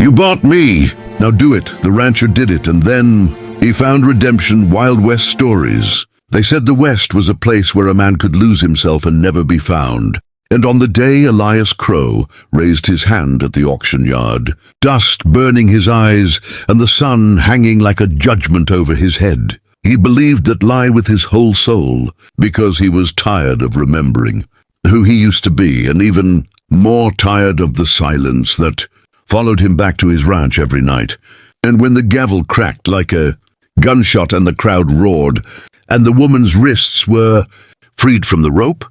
You bought me. Now do it. The rancher did it, and then he found redemption. Wild West stories. They said the West was a place where a man could lose himself and never be found. And on the day Elias Crow raised his hand at the auction yard, dust burning his eyes and the sun hanging like a judgment over his head, he believed that lie with his whole soul, because he was tired of remembering who he used to be, and even more tired of the silence that followed him back to his ranch every night. And when the gavel cracked like a gunshot and the crowd roared, and the woman's wrists were freed from the rope,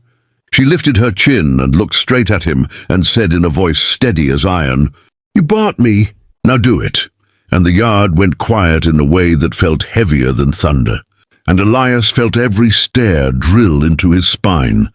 she lifted her chin and looked straight at him and said in a voice steady as iron, "You bought me. Now do it." And the yard went quiet in a way that felt heavier than thunder. And Elias felt every stare drill into his spine,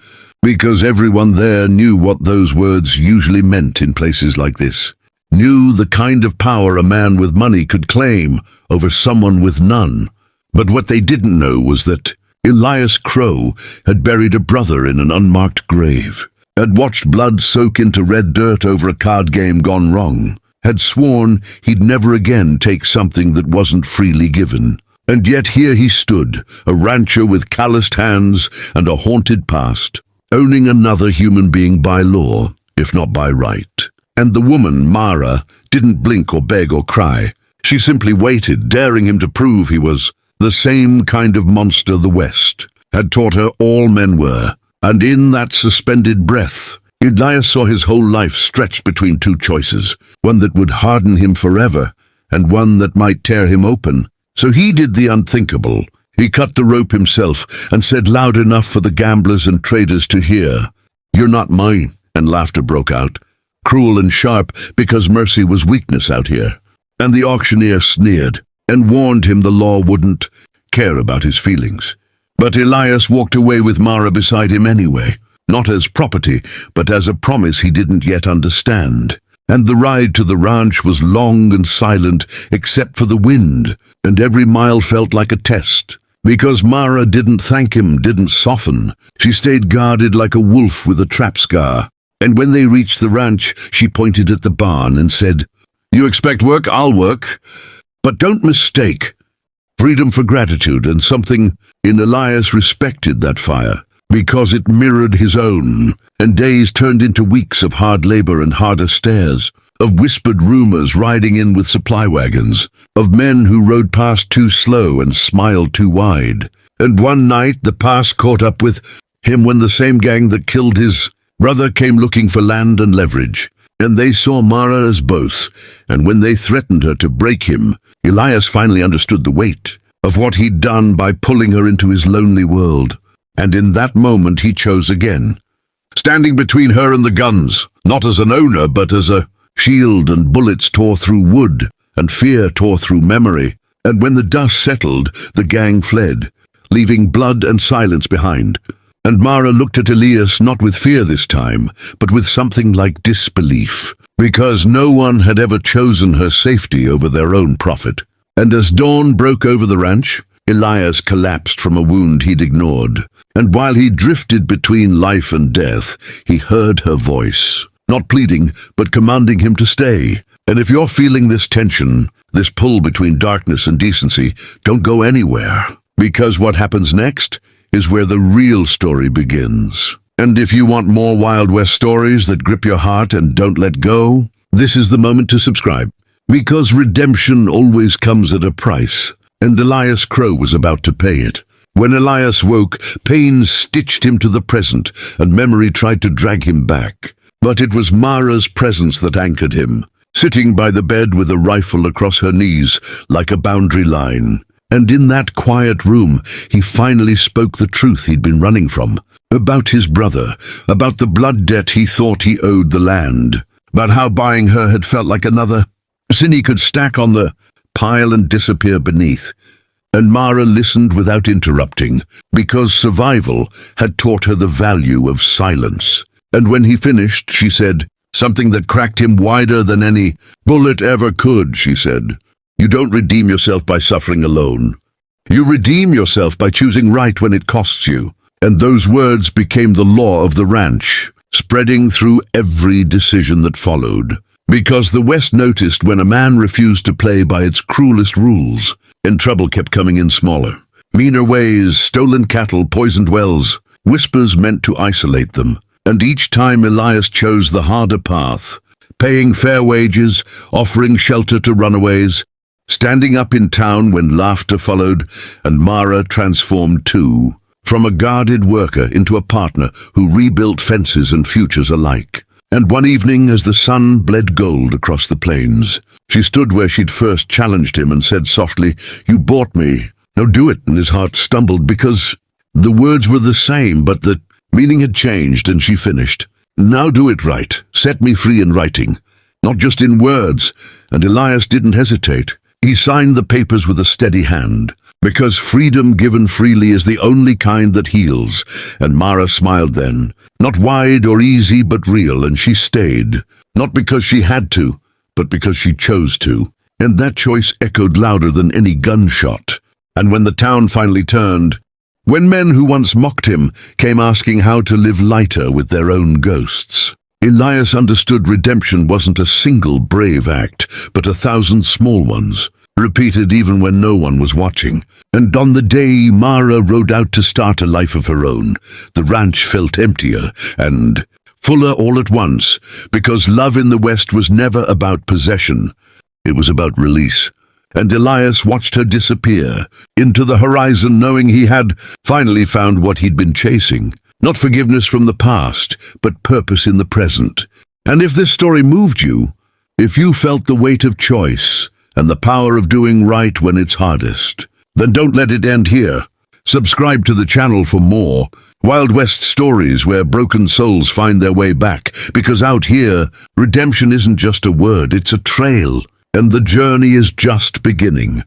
because everyone there knew what those words usually meant in places like this. Knew the kind of power a man with money could claim over someone with none. But what they didn't know was that Elias Crow had buried a brother in an unmarked grave, had watched blood soak into red dirt over a card game gone wrong, had sworn he'd never again take something that wasn't freely given. And yet here he stood, a rancher with calloused hands and a haunted past, owning another human being by law, if not by right. And the woman, Mara, didn't blink or beg or cry. She simply waited, daring him to prove he was the same kind of monster the West had taught her all men were. And in that suspended breath, Elias saw his whole life stretched between two choices, one that would harden him forever, and one that might tear him open. So he did the unthinkable. He cut the rope himself and said loud enough for the gamblers and traders to hear, "You're not mine," and laughter broke out, cruel and sharp, because mercy was weakness out here. And the auctioneer sneered and warned him the law wouldn't care about his feelings. But Elias walked away with Mara beside him anyway, not as property, but as a promise he didn't yet understand. And the ride to the ranch was long and silent, except for the wind, and every mile felt like a test. Because Mara didn't thank him, didn't soften. She stayed guarded like a wolf with a trap scar. And when they reached the ranch, she pointed at the barn and said, "You expect work, I'll work. But don't mistake freedom for gratitude." And something in Elias respected that fire, because it mirrored his own, and days turned into weeks of hard labor and harder stares, of whispered rumors riding in with supply wagons, of men who rode past too slow and smiled too wide. And one night the past caught up with him when the same gang that killed his brother came looking for land and leverage. And they saw Mara as both, and when they threatened her to break him, Elias finally understood the weight of what he'd done by pulling her into his lonely world. And in that moment he chose again, standing between her and the guns, not as an owner, but as a shield. And bullets tore through wood, and fear tore through memory. And when the dust settled, the gang fled, leaving blood and silence behind. And Mara looked at Elias not with fear this time, but with something like disbelief, because no one had ever chosen her safety over their own profit. And as dawn broke over the ranch, Elias collapsed from a wound he'd ignored. And while he drifted between life and death, he heard her voice, not pleading, but commanding him to stay. And if you're feeling this tension, this pull between darkness and decency, don't go anywhere, because what happens next is where the real story begins. And if you want more Wild West stories that grip your heart and don't let go, this is the moment to subscribe, because redemption always comes at a price, and Elias Crow was about to pay it. When Elias woke, pain stitched him to the present, and memory tried to drag him back. But it was Mara's presence that anchored him, sitting by the bed with a rifle across her knees like a boundary line. And in that quiet room, he finally spoke the truth he'd been running from, about his brother, about the blood debt he thought he owed the land, about how buying her had felt like another sin he could stack on the pile and disappear beneath. And Mara listened without interrupting, because survival had taught her the value of silence. And when he finished, she said, something that cracked him wider than any bullet ever could, she said, "You don't redeem yourself by suffering alone. You redeem yourself by choosing right when it costs you." And those words became the law of the ranch, spreading through every decision that followed. Because the West noticed when a man refused to play by its cruelest rules, and trouble kept coming in smaller. Meaner ways, stolen cattle, poisoned wells, whispers meant to isolate them. And each time Elias chose the harder path, paying fair wages, offering shelter to runaways, standing up in town when laughter followed, and Mara transformed too, from a guarded worker into a partner who rebuilt fences and futures alike. And one evening, as the sun bled gold across the plains, she stood where she'd first challenged him and said softly, "You bought me. Now do it." And his heart stumbled because the words were the same, but the meaning had changed, and she finished, "Now do it right. Set me free in writing, not just in words." And Elias didn't hesitate. He signed the papers with a steady hand, because freedom given freely is the only kind that heals. And Mara smiled then, not wide or easy but real, and she stayed, not because she had to, but because she chose to. And that choice echoed louder than any gunshot. And when the town finally turned, when men who once mocked him came asking how to live lighter with their own ghosts, Elias understood redemption wasn't a single brave act, but 1,000 small ones, repeated even when no one was watching. And on the day Mara rode out to start a life of her own, the ranch felt emptier and fuller all at once, because love in the West was never about possession. It was about release. And Elias watched her disappear into the horizon, knowing he had finally found what he'd been chasing. Not forgiveness from the past, but purpose in the present. And if this story moved you, if you felt the weight of choice and the power of doing right when it's hardest, then don't let it end here. Subscribe to the channel for more Wild West stories where broken souls find their way back, because out here, redemption isn't just a word, it's a trail, and the journey is just beginning.